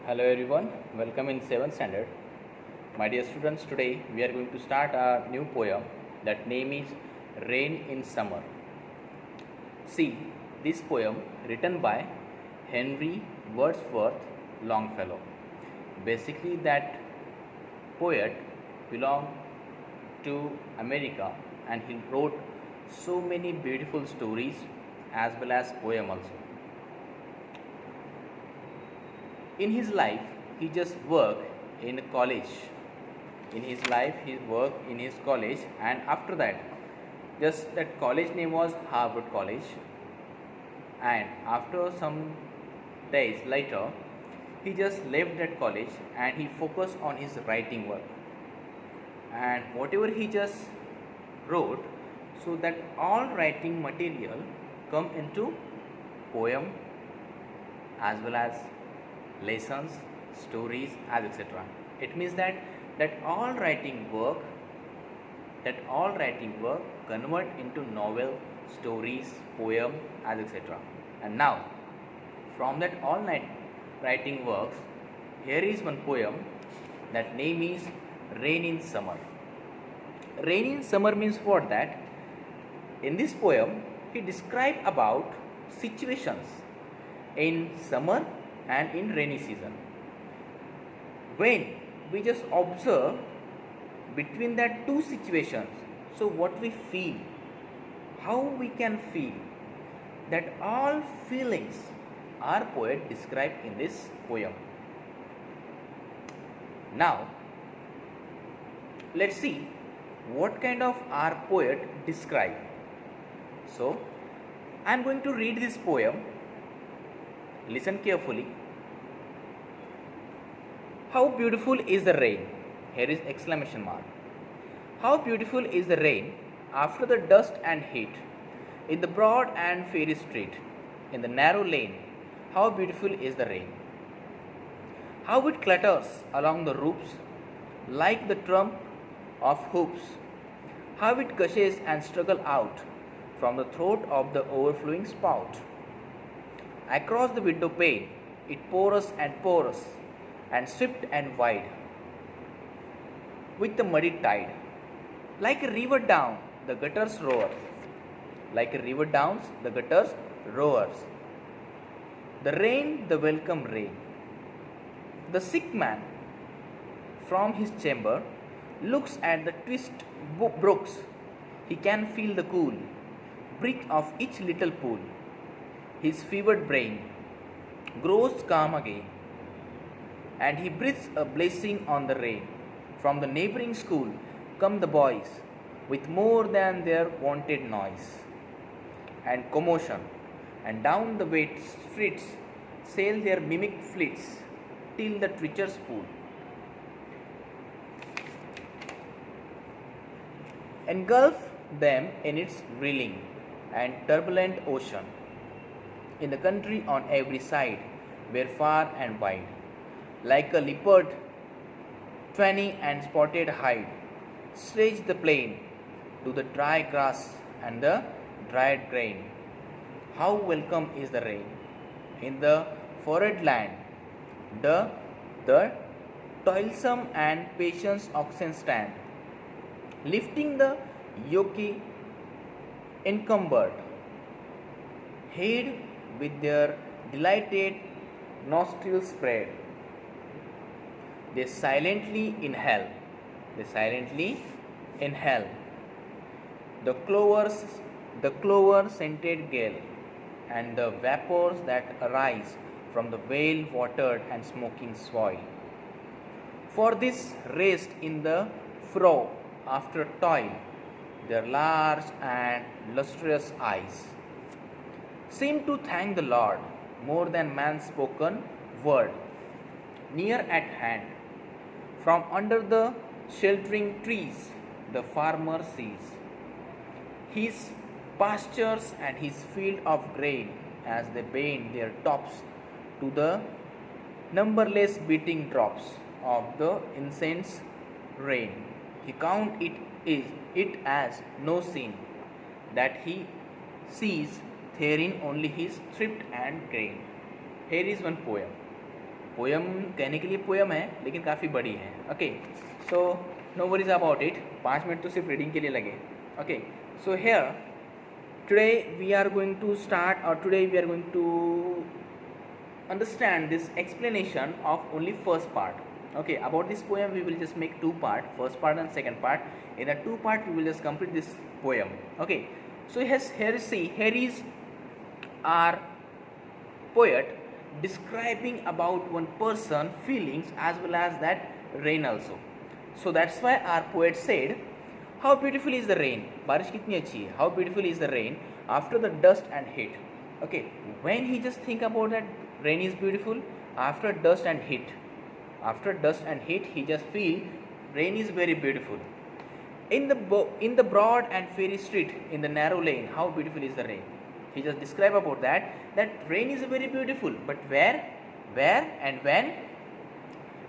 Hello everyone, welcome in 7th standard. My dear students, today we are going to start a new poem. That name is Rain in Summer. See, this poem written by Henry Wordsworth Longfellow. Basically, that poet belonged to America and he wrote so many beautiful stories as well as poem also. In his life, he just worked in college. In his life, he worked in his college, and after that, just that college name was Harvard College. And after some days later, he just left that college and he focused on his writing work. And whatever he just wrote, so that all writing material come into poem as well as lessons, stories, as etc. It means that all writing work convert into novel, stories, poem, as etc. And now, from that all night writing works, here is one poem. That name is Rain in Summer. Rain in Summer means what? That in this poem he described about situations in summer and in rainy season. When we just observe between that two situations, so what we feel, how we can feel, that all feelings our poet described in this poem. Now, let's see what kind of our poet described. So, I am going to read this poem. Listen carefully. How beautiful is the rain? Here is exclamation mark. How beautiful is the rain after the dust and heat, in the broad and fairy street, in the narrow lane. How beautiful is the rain. How it clatters along the roofs like the trump of hoops. How it gushes and struggles out from the throat of the overflowing spout. Across the window pane it pours and swift and wide, with the muddy tide. Like a river down the gutters roar. Like a river downs the gutters roars. The rain, the welcome rain. The sick man from his chamber looks at the twist brooks. He can feel the cool brick of each little pool. His fevered brain grows calm again, and he breathes a blessing on the rain. From the neighboring school come the boys with more than their wonted noise and commotion, and down the wet streets sail their mimic fleets till the treacherous pool engulf them in its reeling and turbulent ocean. In the country on every side, where far and wide, like a leopard, tawny and spotted hide, stretch the plain to the dry grass and the dried grain. How welcome is the rain! In the foreign land, the toilsome and patient oxen stand, lifting the yoke encumbered head with their delighted nostrils spread. They silently inhale the clover scented gale and the vapors that arise from the well watered and smoking soil. For this rest in the furrow after toil, their large and lustrous eyes seem to thank the Lord more than man's spoken word. Near at hand, from under the sheltering trees, the farmer sees his pastures and his field of grain as they bend their tops to the numberless beating drops of the incense rain. He count it as no sin that he sees therein only his thrift and gain. Here is one poem. Poem कहने के लिए poem है लेकिन काफ़ी बड़ी है. Okay, so no worries about it. 5 minute तो सिर्फ रीडिंग के लिए लगे. Okay, so here today we are going to start, or today we are going to understand this explanation of only first part. Okay, about this poem we will just make 2 part, first part and second part. In the 2 part we will just complete this poem. Okay, so here is our poet describing about one person feelings as well as that rain also. So that's why our poet said, how beautiful is the rain, बारिश कितनी अच्छी है, how beautiful is the rain after the dust and heat. Okay, when he just think about that rain is beautiful after dust and heat, he just feel rain is very beautiful. In the broad and fairy street, in the narrow lane, how beautiful is the rain. He just describe about that rain is very beautiful, but where and when?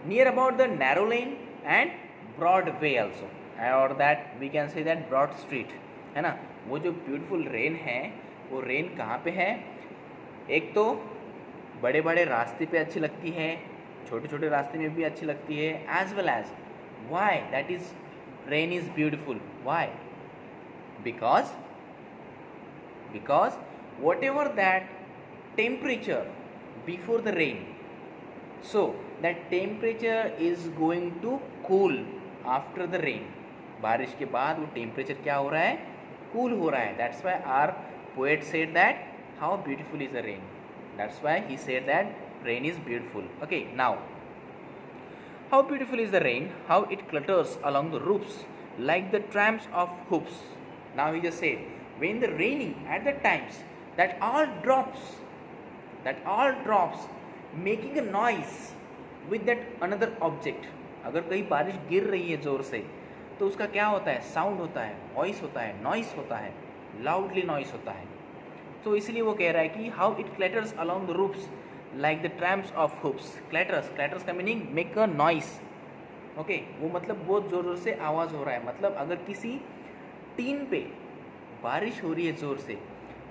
Near about the narrow lane and broad way also, और that we can say that broad street, है ना. वो जो beautiful rain है, वो rain कहाँ पे है? एक तो बड़े बड़े रास्ते पे अच्छी लगती है, छोटे छोटे रास्ते में भी अच्छी लगती है, as well as why that is rain is beautiful. Why? Because whatever that temperature before the rain, so that temperature is going to cool after the rain. बारिश के बाद वो टेम्परेचर क्या हो रहा है? कूल हो रहा है. That's why our poet said that how beautiful is the rain. That's why he said that rain is beautiful. Okay, now how beautiful is the rain, how it clutters along the roofs like the tramps of hoops. Now he just said, when the raining at the times that all drops making a noise with that another object. अगर कहीं बारिश गिर रही है ज़ोर से तो उसका क्या होता है? साउंड होता है, वॉइस होता है, नॉइस होता है, लाउडली नॉइस होता है. तो इसलिए वो कह रहा है कि how it clatters along the roofs like the tramps of hoops. Clatters का meaning make a noise. Okay, वो मतलब बहुत ज़ोर ज़ोर से आवाज़ हो रहा है. मतलब अगर किसी टीन पे बारिश हो रही है ज़ोर से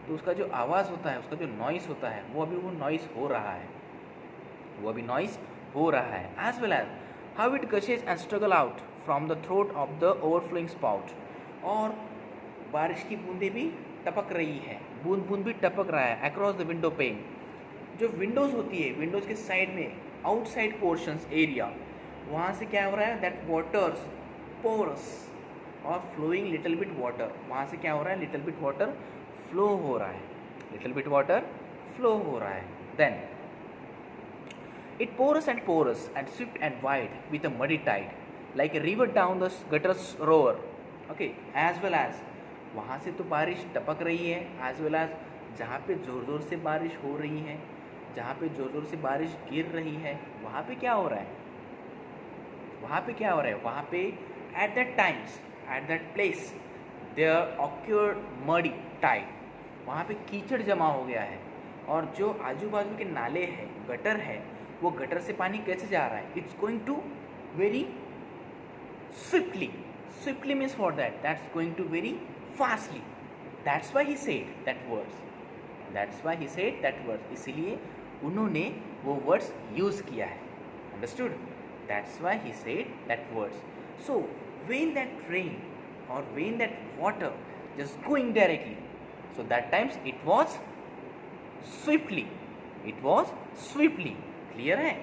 तो उसका जो आवाज़ होता है, उसका जो नॉइस होता है, वो अभी नॉइस हो रहा है, as well as how it gushes and struggle out from the throat of the overflowing spout. और बारिश की बूंदें भी टपक रही है, बूंद भी टपक रहा है अक्रॉस द विंडो पेन. जो विंडोज़ होती है, विंडोज़ के साइड में आउटसाइड पोर्शंस एरिया, वहाँ से क्या हो रहा है? दैट वाटर्स पोरस और फ्लोइंग लिटिल बिट वाटर. वहाँ से क्या हो रहा है? लिटिल बिट वाटर फ्लो हो रहा है. Then it pours and swift and wide with a muddy tide, like a river down the gutter's roar. Okay, as well as वहाँ से तो बारिश टपक रही है, as well as जहाँ पे ज़ोर ज़ोर से बारिश हो रही है, जहाँ पे ज़ोर ज़ोर से बारिश गिर रही है, वहाँ पे क्या हो रहा है? वहाँ पे at that times, at that place there occurred muddy tide. वहाँ पे कीचड़ जमा हो गया है, और जो आजू बाजू के नाले हैं, गटर है, वो गटर से पानी कैसे जा रहा है? It's going to very swiftly means for that's going to very fastly. That's why he said that words. इसीलिए उन्होंने वो वर्ड्स यूज़ किया है. Understood? That's why he said that words. So when that rain और when that water just going directly, so that times it was swiftly. Clear है?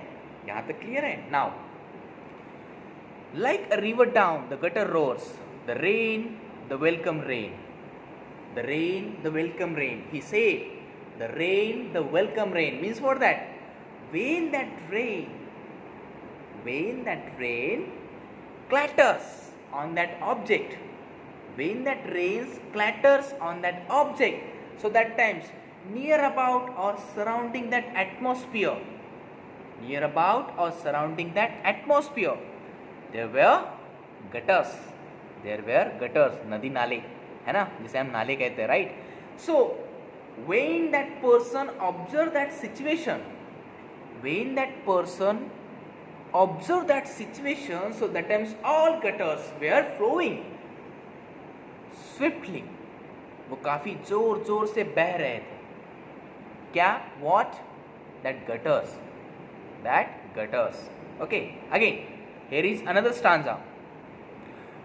यहाँ तक clear है? Now like a river down the gutter roars, the rain the welcome rain. He said the rain the welcome rain means what? That when that rain clatters on that object, so that times near about or surrounding that atmosphere, there were gutters, नदी नाले, है ना, जिसे हम नाले कहते हैं, right. So when that person observed that situation, so that times all gutters were flowing swiftly. वो काफ़ी जोर जोर से बह रहे थे. क्या? What? That gutters that gutters. Okay, again, here is another stanza.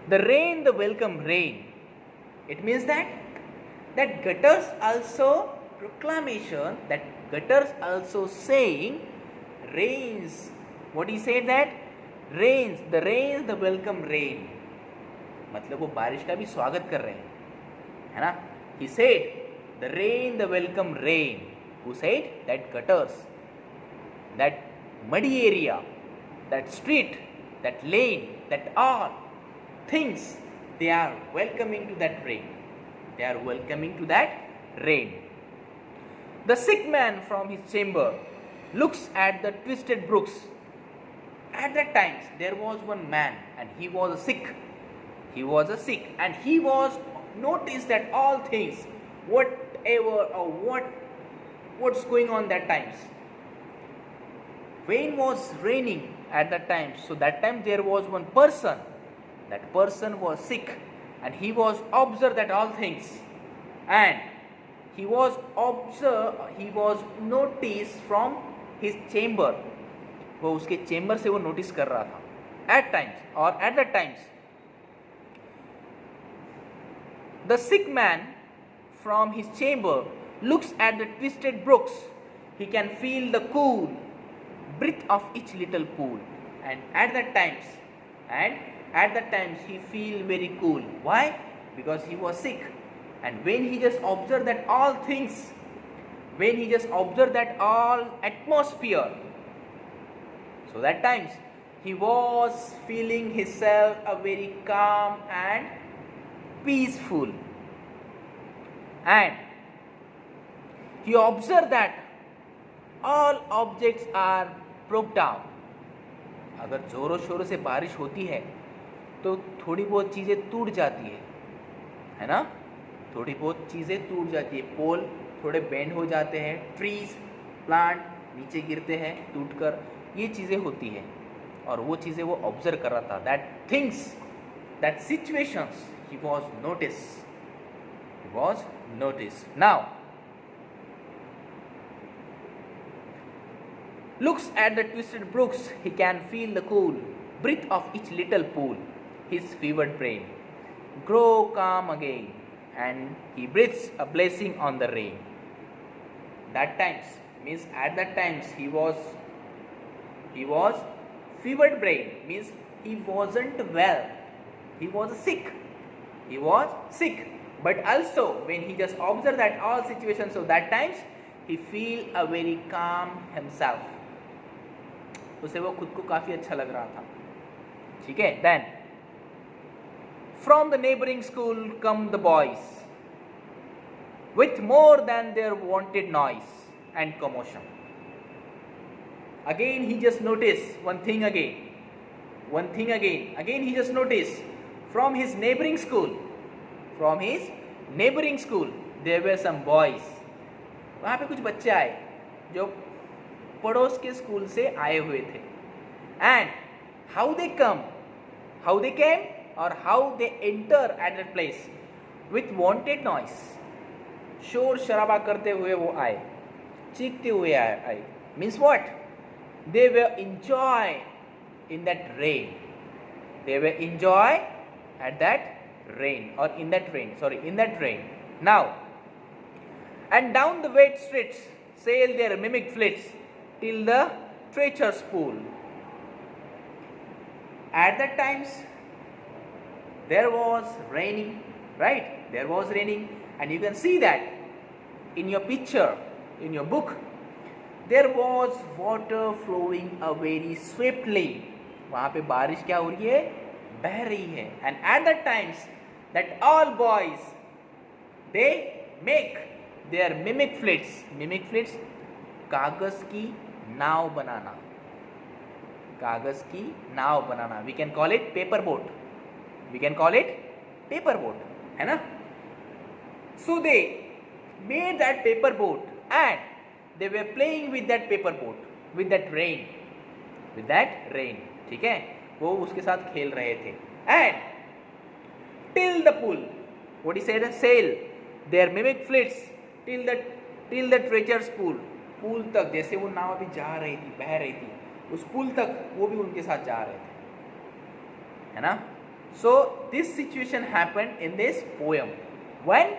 The rain, the welcome rain. It means that gutters also proclamation, that gutters also saying rains. What he said, that rains, the rains, the welcome rain. मतलब वो बारिश का भी स्वागत कर रहे हैं, है ना. He said the rain, the welcome rain. Who said? That gutters, that muddy area, that street, that lane, that all things, they are welcoming to that rain. They are welcoming to that rain. The sick man from his chamber looks at the twisted brooks. At that times there was one man, and he was sick. He was sick, and he was noticed that all things, whatever or what's going on that times. Rain was raining at that time. So that time there was one person. That person was sick, and he was observed at all things, and he was noticed from his chamber. वो उसके chamber से वो notice कर रहा था. At times, or at that times, the sick man from his chamber looks at the twisted brooks. He can feel the cool breath of each little pool, and at that times he feel very cool. Why? Because he was sick, and when he just observed that all things, when he just observed that all atmosphere, so that times he was feeling himself a very calm and peaceful, and he observed that all objects are broke down. अगर ज़ोरों शोरों से बारिश होती है तो थोड़ी बहुत चीज़ें टूट जाती है ना. थोड़ी बहुत चीज़ें टूट जाती है. पोल थोड़े बेंड हो जाते हैं, ट्रीज, प्लांट नीचे गिरते हैं टूटकर. ये चीज़ें होती हैं, और वो चीज़ें वो ऑब्जर्व कर रहा था. That things, that situations he was notice. Now looks at the twisted brooks. He can feel the cool breath of each little pool. His fevered brain grow calm again, and he breathes a blessing on the rain. That times means at that times he was fevered brain, means he wasn't well. He was sick. But also when he just observed that all situations, so that times he feel a very calm himself. उसे वो खुद को काफ़ी अच्छा लग रहा था. ठीक है. Then from the neighboring school come the boys with more than their wanted noise and commotion. Again he just noticed one thing again. Again he just noticed from his neighboring school there were some boys. वहाँ पे कुछ बच्चे आए जो पड़ोस के school से आए हुए थे. एंड हाउ दे केम और how they enter at that place with wanted noise. शोर शराबा करते हुए वो आए, चीखते हुए आए. Means what? They were enjoy in that rain. at that rain, or in that rain. Now, and down the wet streets sail their mimic fleets till the treacherous pool. At that times there was raining, right? There was raining, and you can see that in your picture, in your book, there was water flowing very swiftly. वहाँ पे बारिश क्या हो रही है? बह रही है. And at that times, that all boys, they make their mimic fleets. Mimic fleets, कागज की नाव बनाना. कागज की नाव बनाना. We can call it paper boat. है ना? So they made that paper boat, and they were playing with that paper boat, with that rain. ठीक है, वो उसके साथ खेल रहे थे. And till the pool, what he said, sail their mimic fleets till the treacherous pool. Pool तक, जैसे वो नाव अभी जा रही थी, बह रही थी, उस पुल तक वो भी उनके साथ जा रहे थे, है ना। So this situation happened in this poem when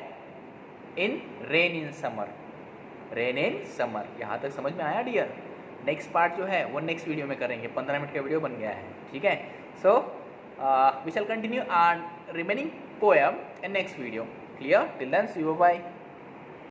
in rain in summer, rain in summer. यहाँ तक समझ में आया डियर? नेक्स्ट पार्ट जो है वो नेक्स्ट वीडियो में करेंगे, 15 मिनट का वीडियो बन गया है, ठीक है। So we shall continue on remaining poem in next video. Clear? Till then see you, bye.